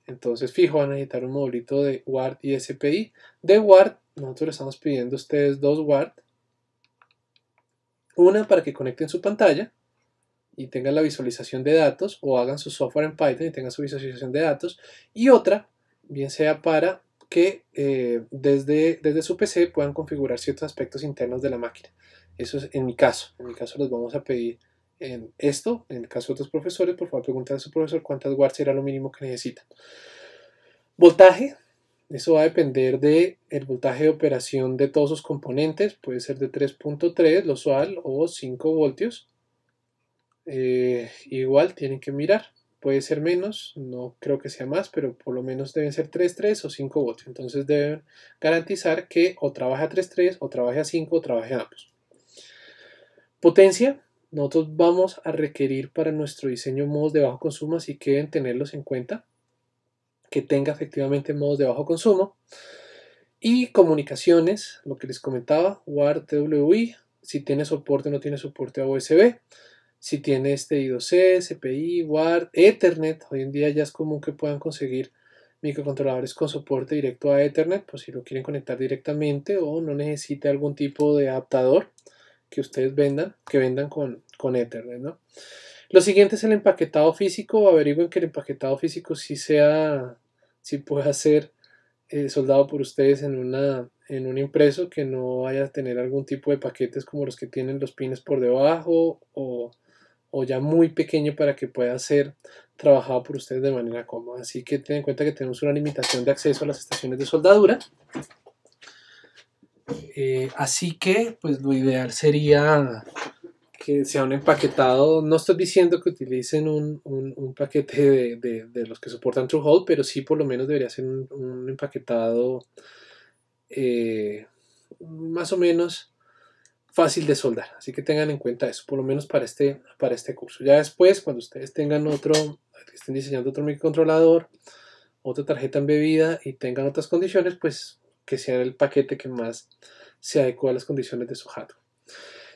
Entonces, fijo, van a necesitar un modulito de UART y SPI. De UART, nosotros les estamos pidiendo a ustedes dos UART. Una para que conecten su pantalla y tengan la visualización de datos, o hagan su software en Python y tengan su visualización de datos. Y otra, bien sea para que desde su PC puedan configurar ciertos aspectos internos de la máquina. Eso es en mi caso. En mi caso les vamos a pedir esto. En el caso de otros profesores, por favor pregunten a su profesor cuántas watts será lo mínimo que necesitan. Voltaje. Eso va a depender del voltaje de operación de todos sus componentes. Puede ser de 3.3, lo usual, o 5 voltios. Igual tienen que mirar. Puede ser menos, no creo que sea más, pero por lo menos deben ser 3.3 o 5 voltios. Entonces deben garantizar que o trabaje a 3.3 o trabaje a 5 o trabaje a ambos. Potencia. Nosotros vamos a requerir para nuestro diseño modos de bajo consumo, así que deben tenerlos en cuenta, que tenga efectivamente modos de bajo consumo. Y comunicaciones, lo que les comentaba, UART, TWI, si tiene soporte o no tiene soporte a USB, si tiene I2C, SPI, UART, Ethernet. Hoy en día ya es común que puedan conseguir microcontroladores con soporte directo a Ethernet, pues si lo quieren conectar directamente o no necesite algún tipo de adaptador que ustedes vendan con Ethernet, ¿no? Lo siguiente es el empaquetado físico. Averigüen que el empaquetado físico sí pueda ser soldado por ustedes en un impreso, que no vaya a tener algún tipo de paquetes como los que tienen los pines por debajo o ya muy pequeño para que pueda ser trabajado por ustedes de manera cómoda. Así que ten en cuenta que tenemos una limitación de acceso a las estaciones de soldadura. Así que pues lo ideal sería que sea un empaquetado. No estoy diciendo que utilicen un paquete de los que soportan Through-Hole, pero sí por lo menos debería ser un empaquetado más o menos fácil de soldar. Así que tengan en cuenta eso, por lo menos para este curso. Ya después, cuando ustedes tengan estén diseñando otro microcontrolador, otra tarjeta embebida y tengan otras condiciones, pues que sea el paquete que más se adecue a las condiciones de su hardware.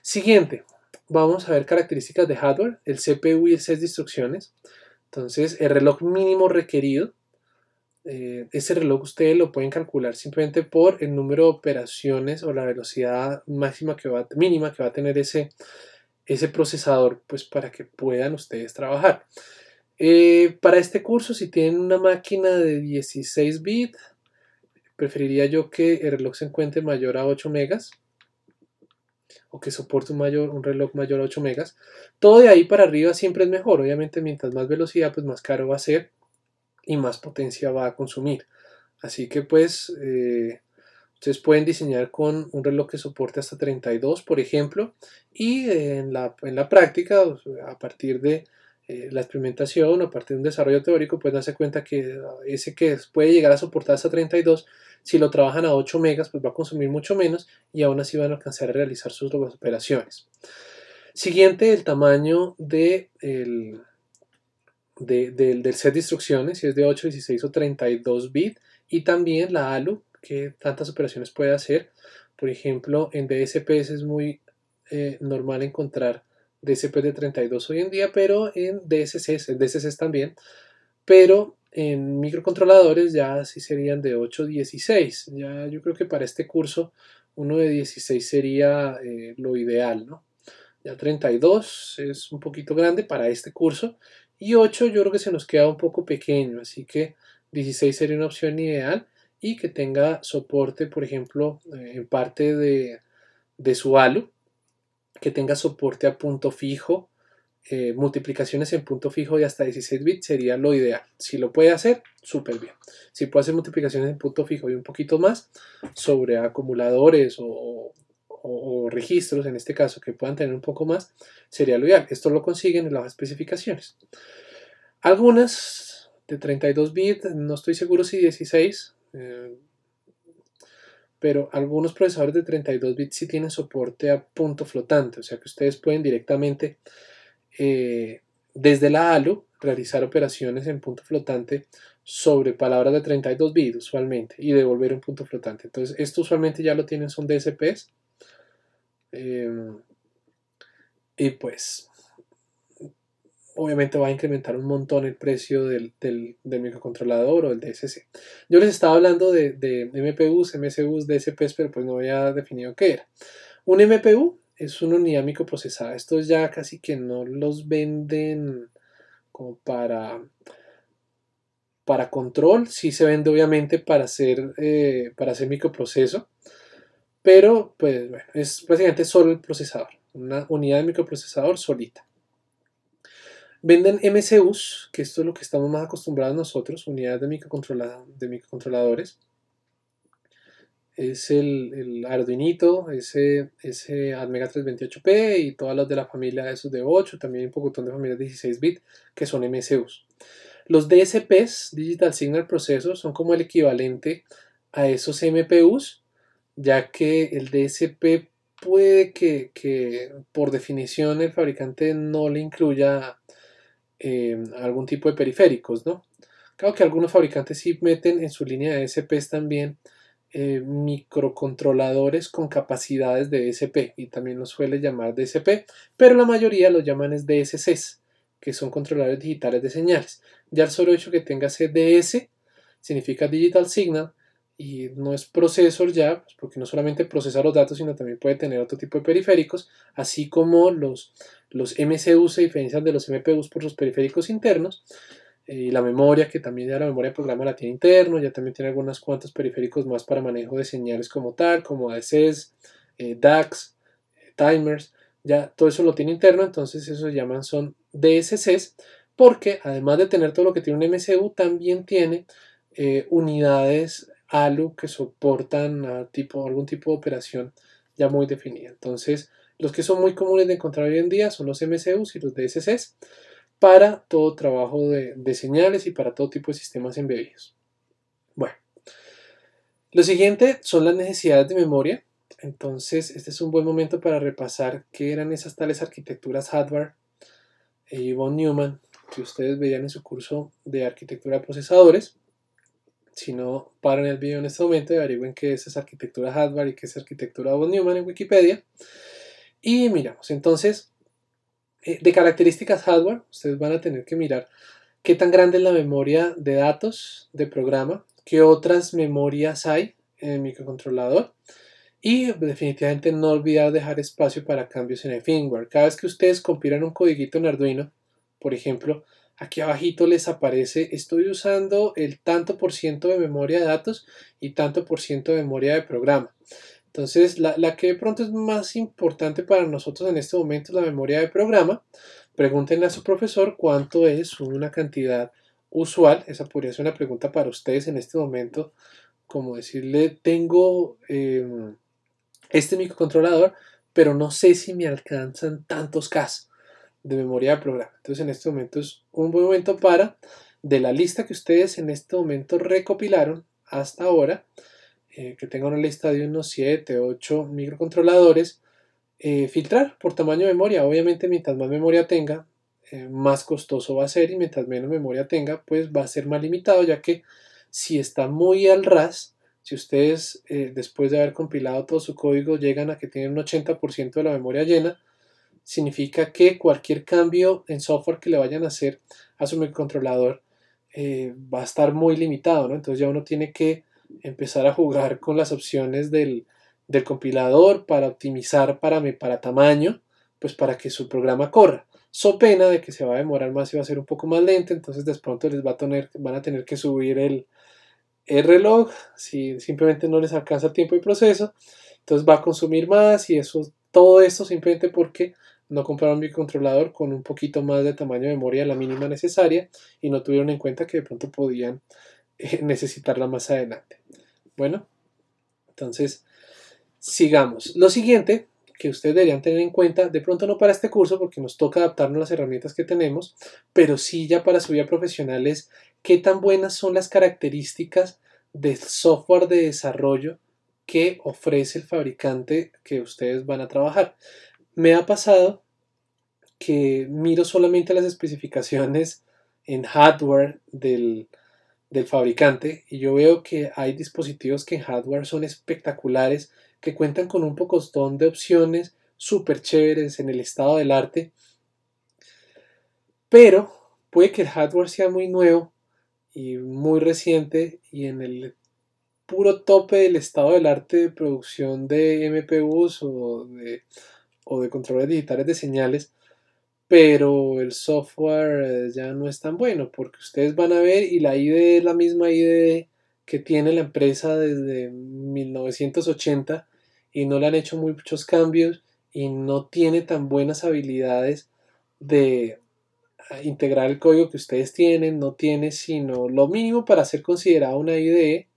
Siguiente, vamos a ver características de hardware, el CPU y el set de instrucciones. Entonces, el reloj mínimo requerido, ese reloj ustedes lo pueden calcular simplemente por el número de operaciones o la velocidad mínima que va a tener ese procesador, pues para que puedan ustedes trabajar. Para este curso, si tienen una máquina de 16 bits, preferiría yo que el reloj se encuentre mayor a 8 megas o que soporte un reloj mayor a 8 megas. Todo de ahí para arriba siempre es mejor. Obviamente, mientras más velocidad, pues más caro va a ser y más potencia va a consumir. Así que pues ustedes pueden diseñar con un reloj que soporte hasta 32, por ejemplo, y en la práctica, a partir de la experimentación, a partir de un desarrollo teórico, pues darse cuenta que ese que puede llegar a soportar hasta 32, si lo trabajan a 8 megas, pues va a consumir mucho menos y aún así van a alcanzar a realizar sus operaciones. Siguiente, el tamaño del set de instrucciones, si es de 8, 16 o 32 bits, y también la ALU, que tantas operaciones puede hacer. Por ejemplo, en DSPs es muy normal encontrar DSPs de 32 hoy en día, pero en DSCs también, pero en microcontroladores ya sí serían de 8 16. Ya yo creo que para este curso uno de 16 sería lo ideal, ¿no? Ya 32 es un poquito grande para este curso y 8 yo creo que se nos queda un poco pequeño, así que 16 sería una opción ideal y que tenga soporte, por ejemplo, en parte de su ALU, que tenga soporte a punto fijo, multiplicaciones en punto fijo de hasta 16 bits sería lo ideal. Si lo puede hacer, súper bien. Si puede hacer multiplicaciones en punto fijo y un poquito más sobre acumuladores o registros, en este caso, que puedan tener un poco más, sería lo ideal. Esto lo consiguen en las especificaciones. Algunas de 32 bits, no estoy seguro si 16, pero algunos procesadores de 32 bits sí tienen soporte a punto flotante, o sea que ustedes pueden directamente desde la ALU realizar operaciones en punto flotante sobre palabras de 32 bits usualmente y devolver un punto flotante. Entonces esto usualmente ya lo tienen, son DSPs. Y pues obviamente va a incrementar un montón el precio del microcontrolador o el DSC. Yo les estaba hablando de MPUs, MCUs, DSPs, pero pues no había definido qué era. Un MPU es una unidad microprocesada. Estos ya casi que no los venden como para control. Sí se vende obviamente para hacer microproceso, pero pues bueno, es básicamente solo el procesador, una unidad de microprocesador solita. Venden MCUs, que esto es lo que estamos más acostumbrados nosotros, unidades de microcontroladores. Es el Arduinito, ese Atmega 328P y todas las de la familia de esos de 8, también un poco de familias de 16 bits, que son MCUs. Los DSPs, Digital Signal Processor, son como el equivalente a esos MPUs, ya que el DSP puede que por definición el fabricante no le incluya algún tipo de periféricos, ¿no? Claro que algunos fabricantes sí meten en su línea de DSPs también microcontroladores con capacidades de DSP y también los suele llamar DSP, pero la mayoría los llaman es DSCs, que son controladores digitales de señales. Ya el solo hecho que tenga CDS significa Digital Signal, y no es procesor ya, pues porque no solamente procesa los datos, sino también puede tener otro tipo de periféricos, así como los MCUs se diferencian de los MPUs por sus periféricos internos, y la memoria, que también ya la memoria de programa la tiene interno, ya también tiene algunos cuantos periféricos más para manejo de señales como tal, como ADCs, DACs, timers, ya todo eso lo tiene interno, entonces eso se llaman son DSCs, porque además de tener todo lo que tiene un MCU, también tiene unidades ALU que soportan algún tipo de operación ya muy definida. Entonces, los que son muy comunes de encontrar hoy en día son los MCUs y los DSCs para todo trabajo de señales y para todo tipo de sistemas embebidos. Bueno, lo siguiente son las necesidades de memoria. Entonces, este es un buen momento para repasar qué eran esas tales arquitecturas hardware y von Neumann que ustedes veían en su curso de arquitectura de procesadores. Si no, paren el video en este momento y averigüen qué es esa arquitectura hardware y qué es arquitectura von Neumann en Wikipedia. Y miramos, entonces, de características hardware, ustedes van a tener que mirar qué tan grande es la memoria de datos de programa, qué otras memorias hay en el microcontrolador, y definitivamente no olvidar dejar espacio para cambios en el firmware. Cada vez que ustedes compilan un codiguito en Arduino, por ejemplo, aquí abajito les aparece estoy usando el tanto por ciento de memoria de datos y tanto por ciento de memoria de programa. Entonces, la que de pronto es más importante para nosotros en este momento es la memoria de programa. Pregúntenle a su profesor cuánto es una cantidad usual. Esa podría ser una pregunta para ustedes en este momento, como decirle, tengo este microcontrolador, pero no sé si me alcanzan tantos K de memoria de programa. Entonces, en este momento es un buen momento para, de la lista que ustedes en este momento recopilaron hasta ahora, que tenga una lista de unos 7, 8 microcontroladores, filtrar por tamaño de memoria. Obviamente, mientras más memoria tenga, más costoso va a ser, y mientras menos memoria tenga, pues va a ser más limitado, ya que si está muy al ras, si ustedes después de haber compilado todo su código llegan a que tienen un 80% de la memoria llena, significa que cualquier cambio en software que le vayan a hacer a su microcontrolador va a estar muy limitado, ¿no? Entonces ya uno tiene que empezar a jugar con las opciones del compilador para optimizar para tamaño, pues para que su programa corra. So pena de que se va a demorar más y va a ser un poco más lento, entonces de pronto van a tener que subir el reloj si simplemente no les alcanza el tiempo de proceso, entonces va a consumir más, y todo esto simplemente porque no compraron un microcontrolador con un poquito más de tamaño de memoria, la mínima necesaria, y no tuvieron en cuenta que de pronto podían necesitarla más adelante. Bueno, entonces sigamos. Lo siguiente que ustedes deberían tener en cuenta, de pronto no para este curso porque nos toca adaptarnos a las herramientas que tenemos, pero sí ya para su vida profesional, es qué tan buenas son las características del software de desarrollo que ofrece el fabricante que ustedes van a trabajar. Me ha pasado que miro solamente las especificaciones en hardware del fabricante, y yo veo que hay dispositivos que en hardware son espectaculares, que cuentan con un pocotón de opciones súper chéveres en el estado del arte, pero puede que el hardware sea muy nuevo y muy reciente y en el puro tope del estado del arte de producción de MPUs o de controles digitales de señales, pero el software ya no es tan bueno, porque ustedes van a ver y la IDE es la misma IDE que tiene la empresa desde 1980 y no le han hecho muchos cambios y no tiene tan buenas habilidades de integrar el código que ustedes tienen, no tiene sino lo mínimo para ser considerada una IDE.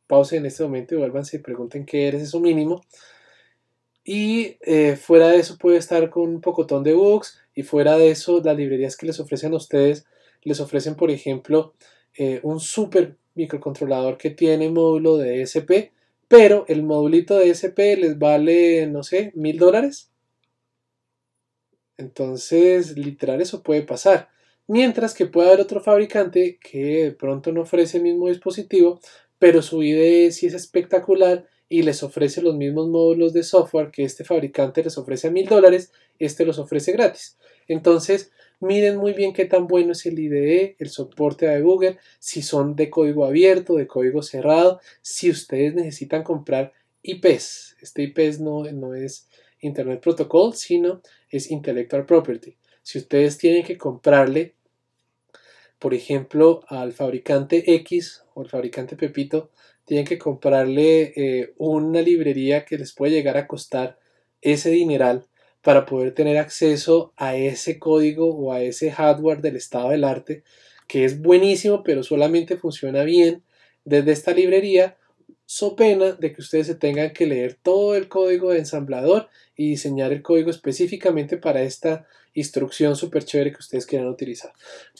Pausen en este momento y vuélvanse y pregunten qué es eso mínimo. Y fuera de eso puede estar con un pocotón de bugs, y fuera de eso las librerías que les ofrecen a ustedes les ofrecen, por ejemplo, un super microcontrolador que tiene módulo de DSP, pero el modulito de DSP les vale, no sé, $1000. Entonces, literal, eso puede pasar. Mientras que puede haber otro fabricante que de pronto no ofrece el mismo dispositivo, pero su IDE sí es espectacular y les ofrece los mismos módulos de software que este fabricante les ofrece a $1000, este los ofrece gratis. Entonces, miren muy bien qué tan bueno es el IDE, el soporte de Google, si son de código abierto, de código cerrado, si ustedes necesitan comprar IPs. Este IPs no es Internet Protocol, sino es Intellectual Property. Si ustedes tienen que comprarle, por ejemplo, al fabricante X o al fabricante Pepito, tienen que comprarle una librería que les puede llegar a costar ese dineral para poder tener acceso a ese código o a ese hardware del estado del arte, que es buenísimo, pero solamente funciona bien desde esta librería, so pena de que ustedes se tengan que leer todo el código de ensamblador y diseñar el código específicamente para esta instrucción súper chévere que ustedes quieran utilizar.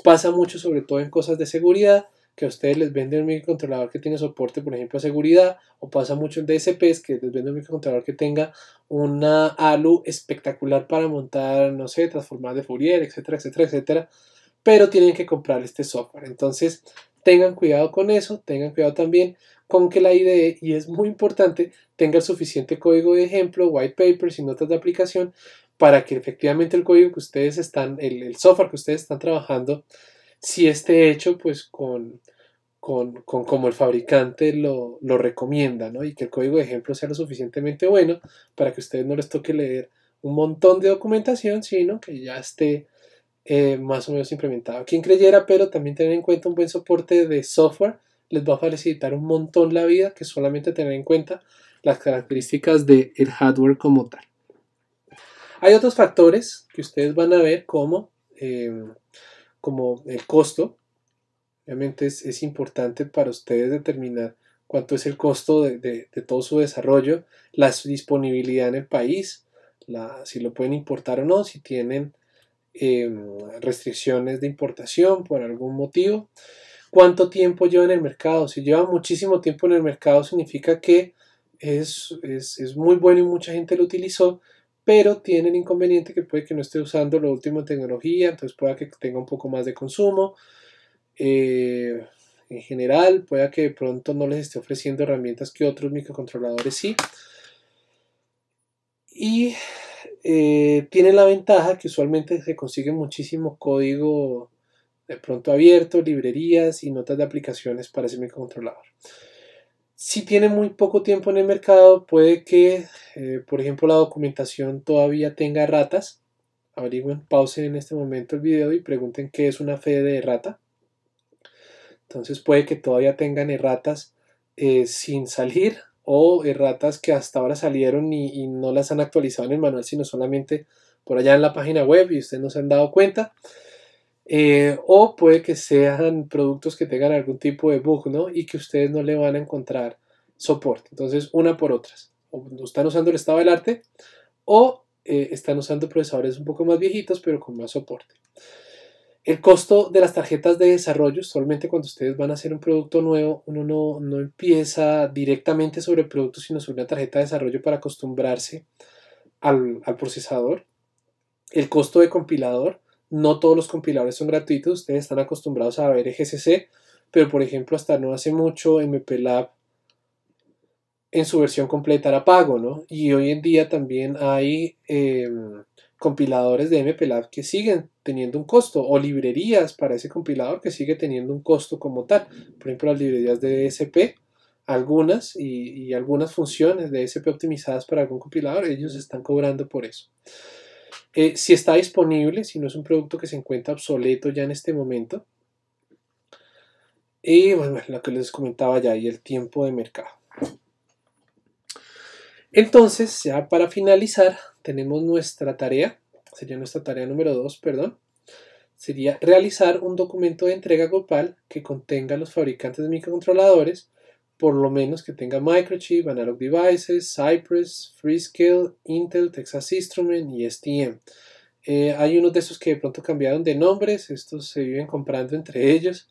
Pasa mucho, sobre todo en cosas de seguridad, que a ustedes les venden un microcontrolador que tiene soporte, por ejemplo, a seguridad, o pasa mucho en DSPs que les venden un microcontrolador que tenga una ALU espectacular para montar, no sé, transformador de Fourier, etcétera, etcétera, etcétera, pero tienen que comprar este software. Entonces, tengan cuidado con eso, tengan cuidado también con que la IDE, y es muy importante, tenga el suficiente código de ejemplo, white papers y notas de aplicación para que efectivamente el código que ustedes están, el software que ustedes están trabajando, si esté hecho pues con como el fabricante lo recomienda, ¿no? Y que el código de ejemplo sea lo suficientemente bueno para que a ustedes no les toque leer un montón de documentación, sino que ya esté más o menos implementado. Quien creyera, pero también tener en cuenta un buen soporte de software les va a facilitar un montón la vida, que solamente tener en cuenta las características del hardware como tal. Hay otros factores que ustedes van a ver como el costo. Obviamente es importante para ustedes determinar cuánto es el costo de todo su desarrollo, la disponibilidad en el país, si lo pueden importar o no, si tienen restricciones de importación por algún motivo, cuánto tiempo lleva en el mercado. Si lleva muchísimo tiempo en el mercado significa que es muy bueno y mucha gente lo utilizó, pero tiene el inconveniente que puede que no esté usando lo último en tecnología, entonces pueda que tenga un poco más de consumo. En general, pueda que de pronto no les esté ofreciendo herramientas que otros microcontroladores sí. Y tiene la ventaja que usualmente se consigue muchísimo código de pronto abierto, librerías y notas de aplicaciones para ese microcontrolador. Si tiene muy poco tiempo en el mercado, puede que, por ejemplo, la documentación todavía tenga erratas. Averigüen, pausen en este momento el video y pregunten qué es una fe de errata. Entonces puede que todavía tengan erratas sin salir o erratas que hasta ahora salieron y no las han actualizado en el manual, sino solamente por allá en la página web y ustedes no se han dado cuenta. O puede que sean productos que tengan algún tipo de bug, ¿no? Y que ustedes no le van a encontrar soporte. Entonces, una por otras. O están usando el estado del arte o están usando procesadores un poco más viejitos pero con más soporte. El costo de las tarjetas de desarrollo, solamente cuando ustedes van a hacer un producto nuevo, uno no empieza directamente sobre el producto, sino sobre una tarjeta de desarrollo para acostumbrarse al procesador. El costo de compilador, no todos los compiladores son gratuitos, ustedes están acostumbrados a ver GCC, pero por ejemplo hasta no hace mucho MPLAB en su versión completa era pago, ¿no? Y hoy en día también hay compiladores de MPLAB que siguen teniendo un costo, o librerías para ese compilador que sigue teniendo un costo como tal. Por ejemplo, las librerías de DSP, algunas y algunas funciones de DSP optimizadas para algún compilador, ellos están cobrando por eso. Si está disponible, si no es un producto que se encuentra obsoleto ya en este momento. Y bueno, lo que les comentaba ya, y el tiempo de mercado. Entonces, ya para finalizar, tenemos nuestra tarea, sería nuestra tarea número 2, perdón. Sería realizar un documento de entrega grupal que contenga los fabricantes de microcontroladores, por lo menos que tenga Microchip, Analog Devices, Cypress, Freescale, Intel, Texas Instruments y STM. Hay unos de esos que de pronto cambiaron de nombres, estos se viven comprando entre ellos.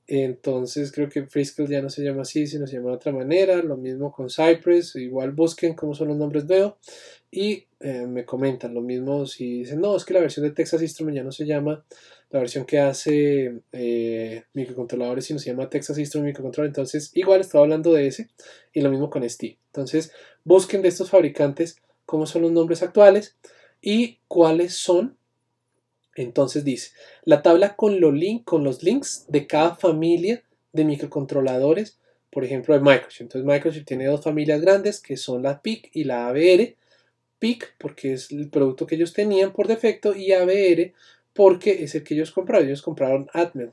Entonces creo que Freescale ya no se llama así, sino se llama de otra manera. Lo mismo con Cypress, igual busquen cómo son los nombres nuevos y me comentan. Lo mismo si dicen, no, es que la versión de Texas Instruments ya no se llama la versión que hace microcontroladores, sino se llama Texas Instruments Microcontroller. Entonces igual estaba hablando de ese y lo mismo con ST. Entonces busquen de estos fabricantes cómo son los nombres actuales y cuáles son Entonces dice, la tabla con los links de cada familia de microcontroladores, por ejemplo, de Microchip. Entonces Microchip tiene dos familias grandes que son la PIC y la ABR. PIC porque es el producto que ellos tenían por defecto y ABR porque es el que ellos compraron. Ellos compraron Atmel.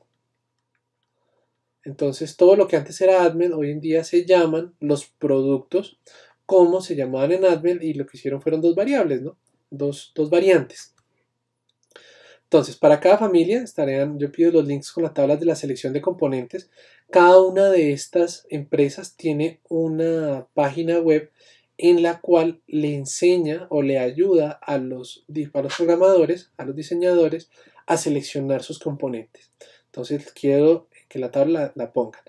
Entonces todo lo que antes era Atmel hoy en día se llaman los productos como se llamaban en Atmel, y lo que hicieron fueron dos variables, ¿no? Dos variantes. Entonces, para cada familia yo pido los links con las tablas de la selección de componentes. Cada una de estas empresas tiene una página web en la cual le enseña o le ayuda a los programadores, a los diseñadores, a seleccionar sus componentes. Entonces, quiero que la tabla la pongan.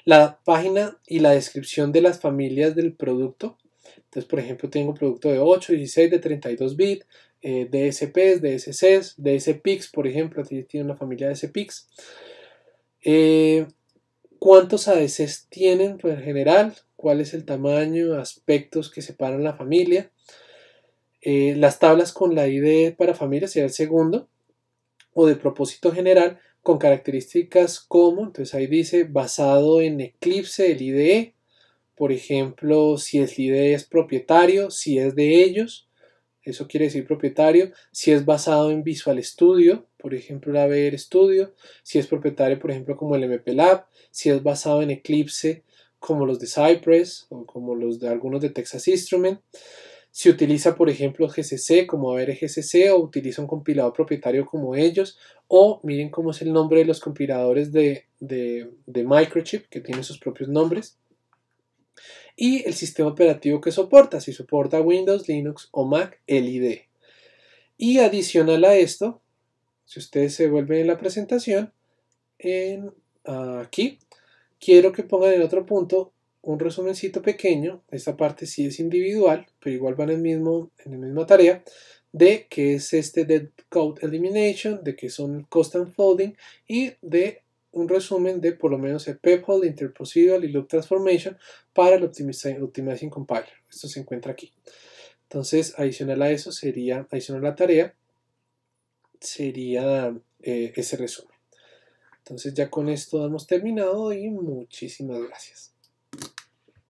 La página y la descripción de las familias del producto. Entonces, por ejemplo, tengo producto de 8, 16, de 32 bits, DSPs, DSCs, DSPICs, por ejemplo, aquí tiene una familia de DSPICs. ¿Cuántos ADCs tienen pues, en general? ¿Cuál es el tamaño, aspectos que separan la familia? Las tablas con la ID para familia sería el segundo, o de propósito general, con características como, entonces ahí dice, basado en Eclipse, el IDE, por ejemplo, si el IDE es propietario, si es de ellos, eso quiere decir propietario, si es basado en Visual Studio, por ejemplo el AVR Studio, si es propietario, por ejemplo, como el MP Lab, si es basado en Eclipse, como los de Cypress o como los de algunos de Texas Instruments, si utiliza, por ejemplo, GCC como AVR GCC o utiliza un compilador propietario como ellos, o miren cómo es el nombre de los compiladores de Microchip, que tienen sus propios nombres. Y el sistema operativo que soporta, si soporta Windows, Linux o Mac, el IDE. Y adicional a esto, si ustedes se vuelven en la presentación, aquí, quiero que pongan en otro punto un resumencito pequeño. Esta parte sí es individual, pero igual van en la misma tarea, de qué es este Dead Code Elimination, de qué son Custom Folding y de un resumen de por lo menos el Pep-Hole, Interprocedural y Loop Transformation para el Optimizing Compiler. Esto se encuentra aquí. Entonces, adicional a eso adicional a la tarea, sería ese resumen. Entonces ya con esto hemos terminado y muchísimas gracias.